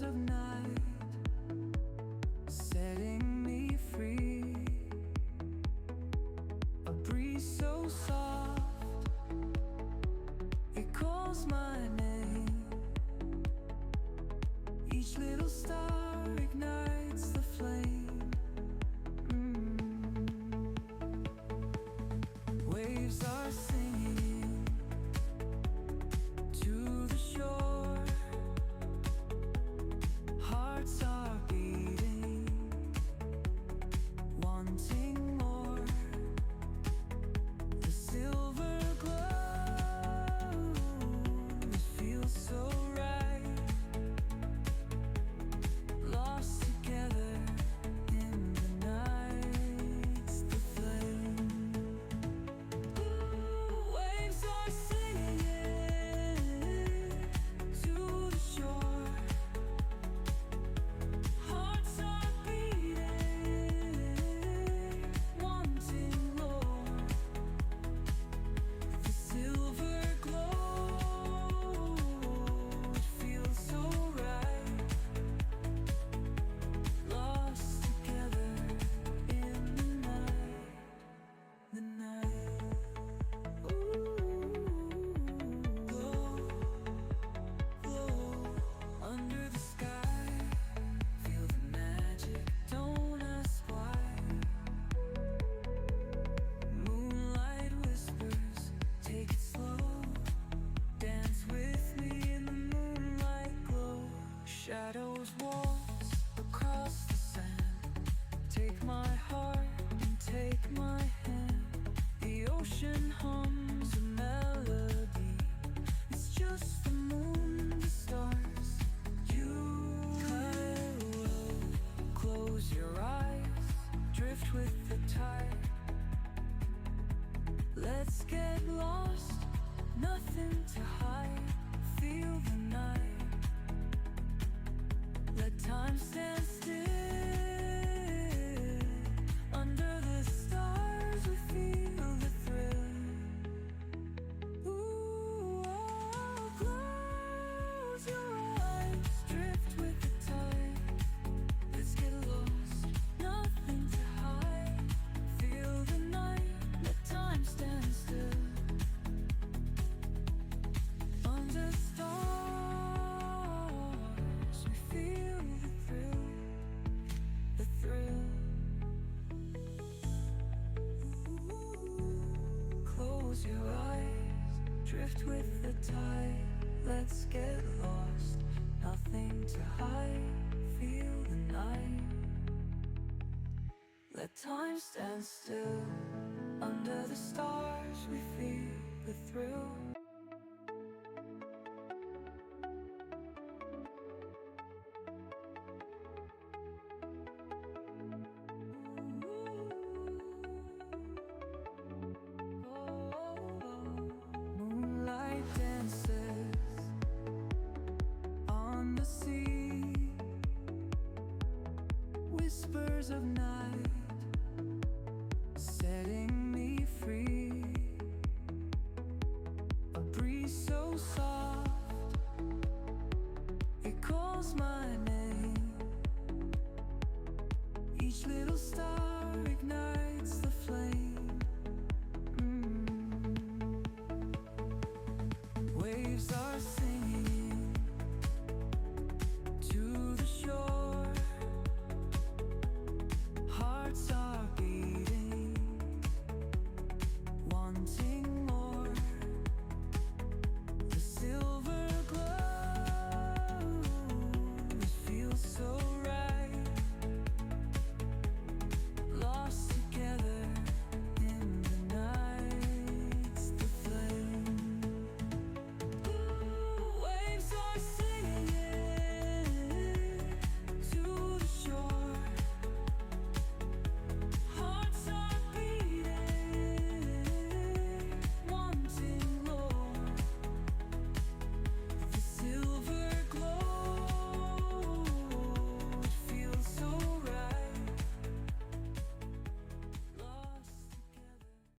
whispers of night, setting me free. A breeze so soft, it calls my name. Each little star ignites the flame. Waves are singing to the shore. Hearts are beating, wanting more. The silver glow, it feels so right. Lost together in the night's the flame. Waves are singing to the shore. Hearts are beating, wanting more. The silver glow, it feels so right. Lost together in the night. Glow, glow under the sky. Feel the magic, don't ask why. Moonlight whispers, take it slow. Dance with me in the moonlight glow. Shadows waltz across the sand. Take my heart and take my hand. The ocean hums a melody. It's just the moon, the stars, you and I. Close your eyes, drift with the tide. Let's get lost, nothing to hide. Feel the night. Let time stand still. Under the stars we feel the thrill. Ooh, oh, close your eyes, drift with the tide. Let's get lost, nothing to hide. Feel the night, let time stand still. Under the stars we feel the thrill, the thrill. Close your eyes, drift with the tide. Let's get lost, nothing to hide. Feel the night. Let time stand still. Under the stars we feel the thrill. Moonlight dances on the sea. Whispers of night, setting me free. A breeze so soft, it calls my name. Each little star